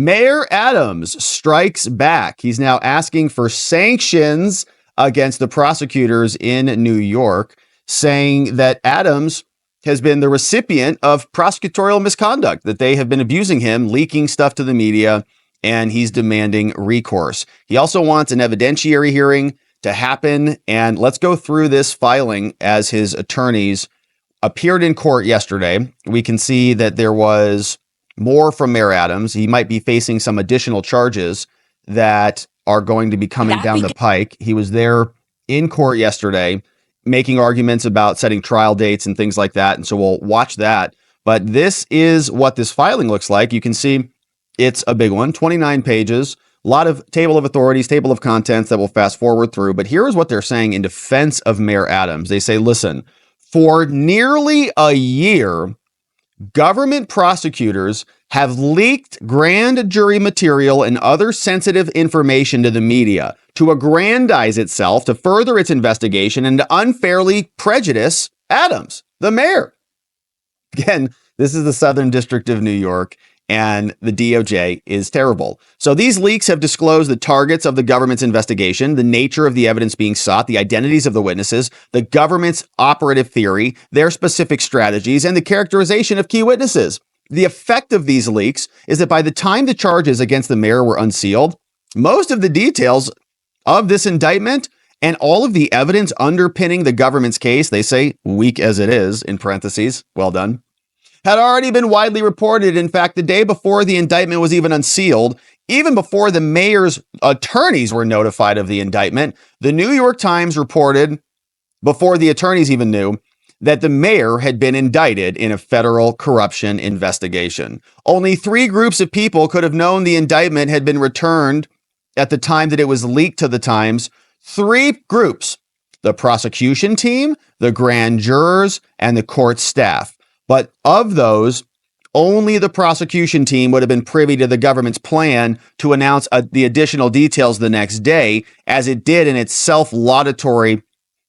Mayor Adams strikes back. He's now asking for sanctions against the prosecutors in New York, saying that Adams has been the recipient of prosecutorial misconduct, that they have been abusing him, leaking stuff to the media, and he's demanding recourse. He also wants an evidentiary hearing to happen. And let's go through this filing as his attorneys appeared in court yesterday. We can see that there was more from Mayor Adams. He might be facing some additional charges that are going to be coming down the pike. He was there in court yesterday making arguments about setting trial dates and things like that. And so we'll watch that. But this is what this filing looks like. You can see it's a big one, 29 pages, a lot of table of authorities, table of contents that we'll fast forward through. But here is what they're saying in defense of Mayor Adams. They say, listen, for nearly a year, government prosecutors have leaked grand jury material and other sensitive information to the media to aggrandize itself, to further its investigation, and to unfairly prejudice Adams, the mayor. Again, this is the Southern District of New York, and the DOJ is terrible. So these leaks have disclosed the targets of the government's investigation, the nature of the evidence being sought, the identities of the witnesses, the government's operative theory, their specific strategies, and the characterization of key witnesses. The effect of these leaks is that by the time the charges against the mayor were unsealed, most of the details of this indictment and all of the evidence underpinning the government's case, they say weak as it is, in parentheses, well done, had already been widely reported. In fact, the day before the indictment was even unsealed, even before the mayor's attorneys were notified of the indictment, the New York Times reported, before the attorneys even knew, that the mayor had been indicted in a federal corruption investigation. Only 3 groups of people could have known the indictment had been returned at the time that it was leaked to the Times. 3 groups: the prosecution team, the grand jurors, and the court staff. But of those, only the prosecution team would have been privy to the government's plan to announce the additional details the next day, as it did in its self-laudatory,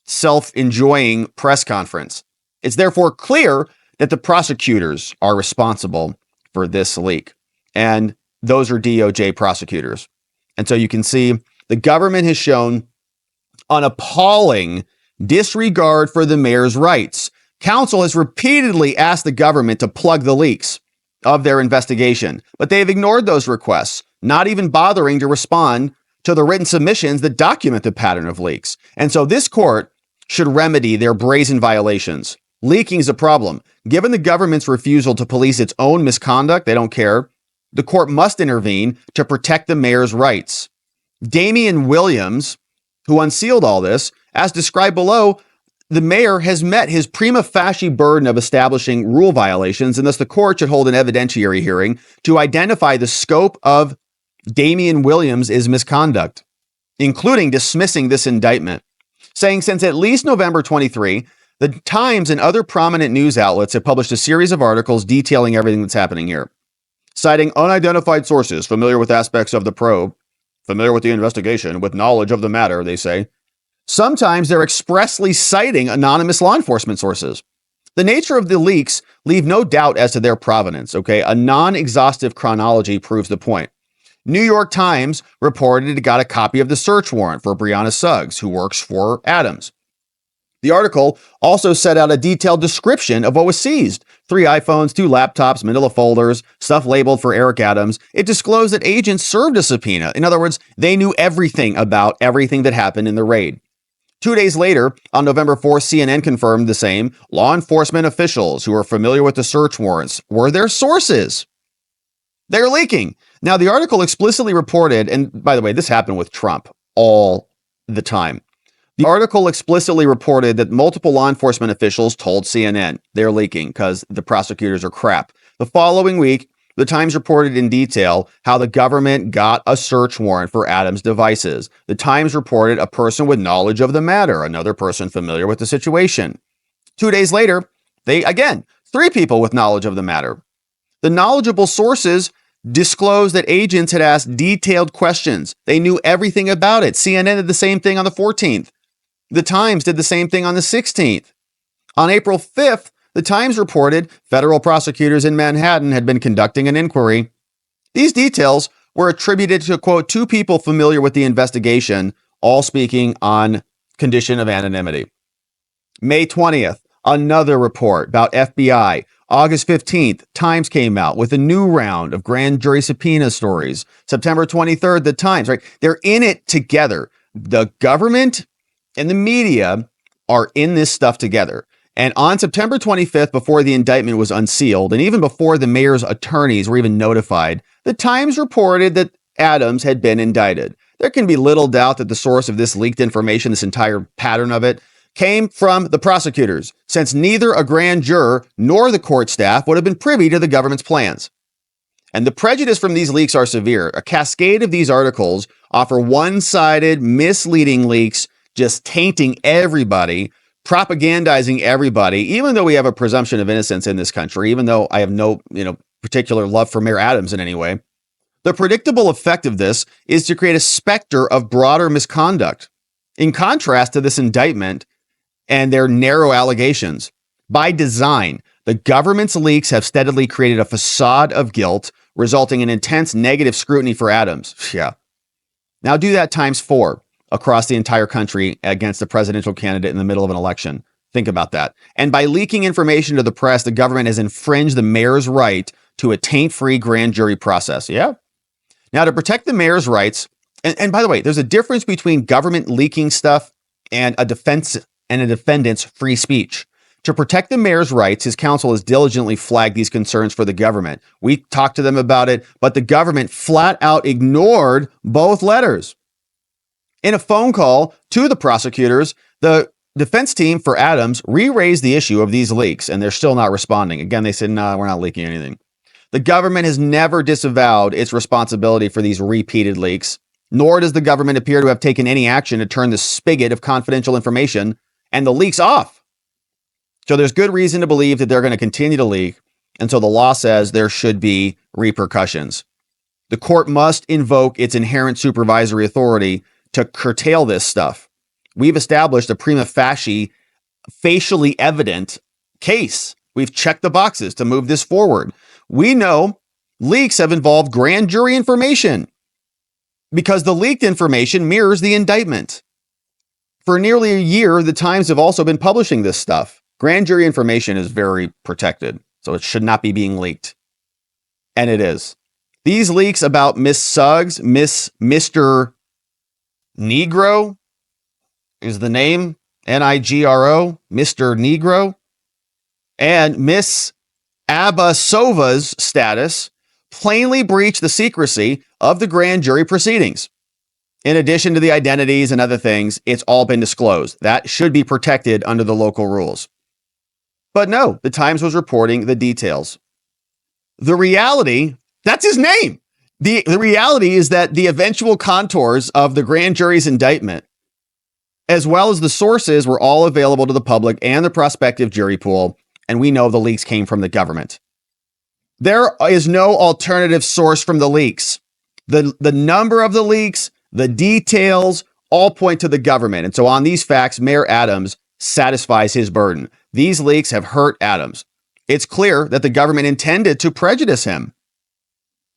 self-enjoying press conference. It's therefore clear that the prosecutors are responsible for this leak, and those are DOJ prosecutors. And so you can see the government has shown an appalling disregard for the mayor's rights. Counsel has repeatedly asked the government to plug the leaks of their investigation, but they have ignored those requests, not even bothering to respond to the written submissions that document the pattern of leaks. And so this court should remedy their brazen violations. Leaking is a problem. Given the government's refusal to police its own misconduct, they don't care. The court must intervene to protect the mayor's rights. Damian Williams, who unsealed all this, as described below, the mayor has met his prima facie burden of establishing rule violations, and thus the court should hold an evidentiary hearing to identify the scope of Damian Williams' misconduct, including dismissing this indictment, saying since at least November 23, the Times and other prominent news outlets have published a series of articles detailing everything that's happening here. Citing unidentified sources familiar with aspects of the probe, familiar with the investigation, with knowledge of the matter, they say. Sometimes they're expressly citing anonymous law enforcement sources. The nature of the leaks leave no doubt as to their provenance, okay? A non-exhaustive chronology proves the point. New York Times reported it got a copy of the search warrant for Brianna Suggs, who works for Adams. The article also set out a detailed description of what was seized. 3 iPhones, 2 laptops, manila folders, stuff labeled for Eric Adams. It disclosed that agents served a subpoena. In other words, they knew everything about everything that happened in the raid. 2 days later, on November 4th, CNN confirmed the same. Law enforcement officials who are familiar with the search warrants were their sources. They're leaking. Now, the article explicitly reported, and by the way, this happened with Trump all the time. The article explicitly reported that multiple law enforcement officials told CNN they're leaking because the prosecutors are crap. The following week, the Times reported in detail how the government got a search warrant for Adams' devices. The Times reported a person with knowledge of the matter, another person familiar with the situation. 2 days later, 3 people with knowledge of the matter. The knowledgeable sources disclosed that agents had asked detailed questions. They knew everything about it. CNN did the same thing on the 14th. The Times did the same thing on the 16th. On April 5th, the Times reported federal prosecutors in Manhattan had been conducting an inquiry These details were attributed to, quote, two people familiar with the investigation, all speaking on condition of anonymity. May 20th, another report about FBI. August 15th, Times came out with a new round of grand jury subpoena stories. September 23rd, the Times, right? They're in it together. The government and the media are in this stuff together. And on September 25th, before the indictment was unsealed, and even before the mayor's attorneys were even notified, the Times reported that Adams had been indicted. There can be little doubt that the source of this leaked information, this entire pattern of it, came from the prosecutors, since neither a grand juror nor the court staff would have been privy to the government's plans. And the prejudice from these leaks are severe. A cascade of these articles offer one-sided, misleading leaks, just tainting everybody, propagandizing everybody, even though we have a presumption of innocence in this country, even though I have no, particular love for Mayor Adams in any way. The predictable effect of this is to create a specter of broader misconduct. In contrast to this indictment and their narrow allegations, by design, the government's leaks have steadily created a facade of guilt, resulting in intense negative scrutiny for Adams. Yeah. Now do that times 4 across the entire country against a presidential candidate in the middle of an election. Think about that. And by leaking information to the press, the government has infringed the mayor's right to a taint-free grand jury process. Yeah. Now, to protect the mayor's rights, and by the way, there's a difference between government leaking stuff and a defendant's free speech. To protect the mayor's rights, his counsel has diligently flagged these concerns for the government. We talked to them about it, but the government flat out ignored both letters. In a phone call to the prosecutors, the defense team for Adams re-raised the issue of these leaks, and they're still not responding. Again, they said, no, we're not leaking anything. The government has never disavowed its responsibility for these repeated leaks, nor does the government appear to have taken any action to turn the spigot of confidential information and the leaks off. So there's good reason to believe that they're going to continue to leak until the law says there should be repercussions. The court must invoke its inherent supervisory authority to curtail this stuff. We've established a prima facie, facially evident case. We've checked the boxes to move this forward. We know leaks have involved grand jury information because the leaked information mirrors the indictment. For nearly a year, the Times have also been publishing this stuff. Grand jury information is very protected, so it should not be being leaked. And it is. These leaks about Miss Suggs, Mr. Negro is the name, Nigro, Mr. Negro, and Miss Abasova's status plainly breach the secrecy of the grand jury proceedings. In addition to the identities and other things, it's all been disclosed. That should be protected under the local rules. But no, the Times was reporting the details. The reality, that's his name. The reality is that the eventual contours of the grand jury's indictment, as well as the sources, were all available to the public and the prospective jury pool, and we know the leaks came from the government. There is no alternative source from the leaks. The number of the leaks, the details, all point to the government. And so on these facts, Mayor Adams satisfies his burden. These leaks have hurt Adams. It's clear that the government intended to prejudice him.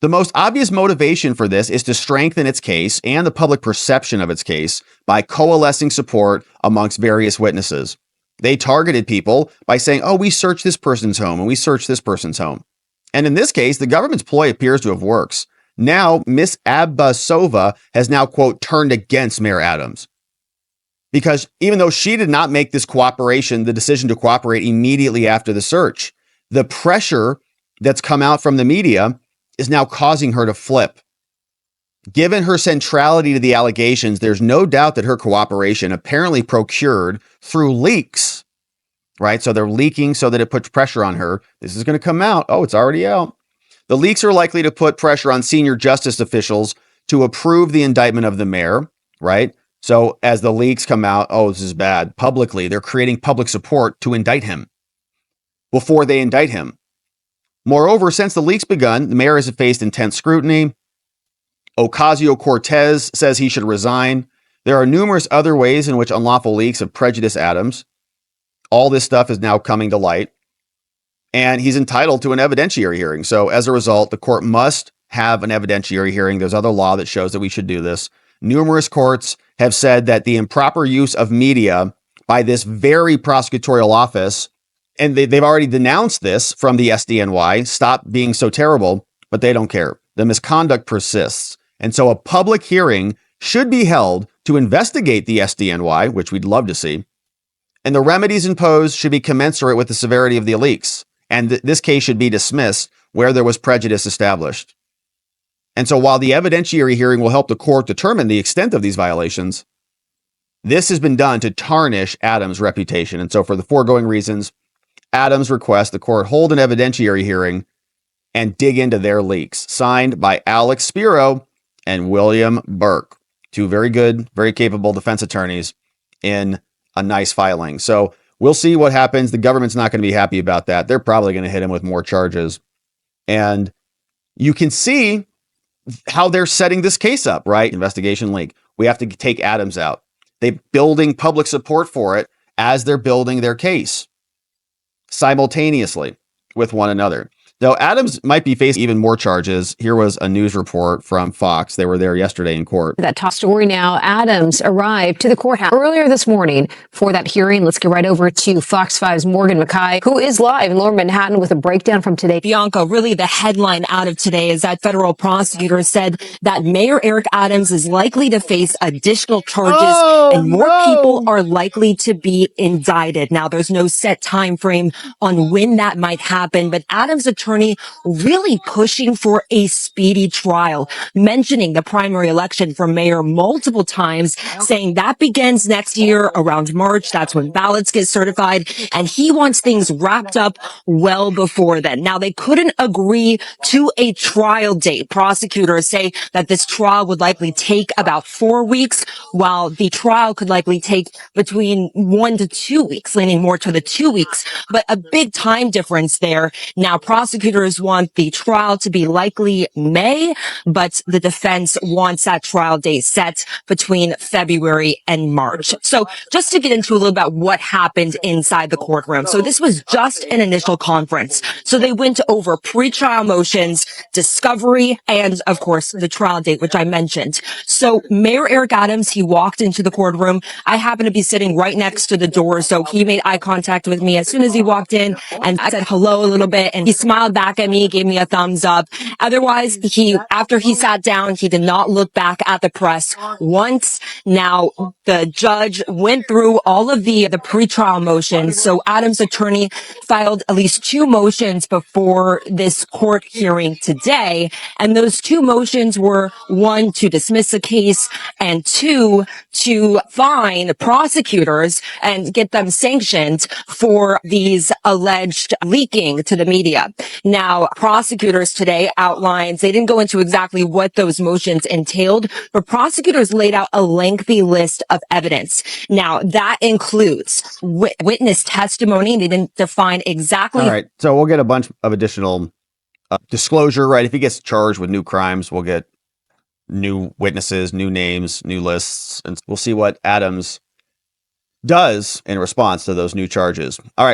The most obvious motivation for this is to strengthen its case and the public perception of its case by coalescing support amongst various witnesses. They targeted people by saying, oh, we searched this person's home and we searched this person's home. And in this case, the government's ploy appears to have worked. Now, Miss Abasova has now, quote, turned against Mayor Adams. Because even though she did not make this cooperation, the decision to cooperate immediately after the search, the pressure that's come out from the media is now causing her to flip. Given her centrality to the allegations, there's no doubt that her cooperation, apparently procured through leaks, right? So they're leaking so that it puts pressure on her. This is going to come out. Oh, it's already out. The leaks are likely to put pressure on senior justice officials to approve the indictment of the mayor, right? So as the leaks come out, oh, this is bad. Publicly, they're creating public support to indict him before they indict him. Moreover, since the leaks begun, the mayor has faced intense scrutiny. Ocasio-Cortez says he should resign. There are numerous other ways in which unlawful leaks have prejudiced Adams. All this stuff is now coming to light, and he's entitled to an evidentiary hearing. So as a result, the court must have an evidentiary hearing. There's other law that shows that we should do this. Numerous courts have said that the improper use of media by this very prosecutorial office, and they've already denounced this from the SDNY, stop being so terrible, but they don't care. The misconduct persists. And so a public hearing should be held to investigate the SDNY, which we'd love to see. And the remedies imposed should be commensurate with the severity of the leaks. And this case should be dismissed where there was prejudice established. And so while the evidentiary hearing will help the court determine the extent of these violations, this has been done to tarnish Adams' reputation. And so for the foregoing reasons, Adams requests the court hold an evidentiary hearing and dig into their leaks. Signed by Alex Spiro and William Burke, two very good, very capable defense attorneys in a nice filing. So we'll see what happens. The government's not going to be happy about that. They're probably going to hit him with more charges. And you can see how they're setting this case up, right? Investigation leak. We have to take Adams out. They're building public support for it as they're building their case simultaneously with one another. Though Adams might be facing even more charges. Here was a news report from Fox. They were there yesterday in court. That top story now. Adams arrived to the courthouse earlier this morning for that hearing. Let's get right over to Fox 5's Morgan McKay, who is live in Lower Manhattan with a breakdown from today. Bianca, really the headline out of today is that federal prosecutors said that Mayor Eric Adams is likely to face additional charges and more people are likely to be indicted. Now, there's no set time frame on when that might happen, but Adams' attorney really pushing for a speedy trial, mentioning the primary election for mayor multiple times, saying that begins next year around March. That's when ballots get certified, and he wants things wrapped up well before then. Now, they couldn't agree to a trial date. Prosecutors say that this trial would likely take about 4 weeks, while the trial could likely take between 1 to 2 weeks, leaning more to the 2 weeks, but a big time difference there. Now, prosecutors want the trial to be likely May, but the defense wants that trial date set between February and March. So just to get into a little about what happened inside the courtroom. So this was just an initial conference. So they went over pretrial motions, discovery, and of course the trial date, which I mentioned. So Mayor Eric Adams, he walked into the courtroom. I happened to be sitting right next to the door. So he made eye contact with me as soon as he walked in and I said hello a little bit, and he smiled back at me, gave me a thumbs up. Otherwise, after he sat down, he did not look back at the press once. Now, the judge went through all of the pretrial motions. So Adams' attorney filed at least 2 motions before this court hearing today. And those 2 motions were 1, to dismiss the case, and 2, to fine prosecutors and get them sanctioned for these alleged leaking to the media. Now, prosecutors today outlined, they didn't go into exactly what those motions entailed, but prosecutors laid out a lengthy list of evidence. Now, that includes witness testimony. They didn't define exactly. All right. So we'll get a bunch of additional disclosure, right? If he gets charged with new crimes, we'll get new witnesses, new names, new lists, and we'll see what Adams does in response to those new charges. All right.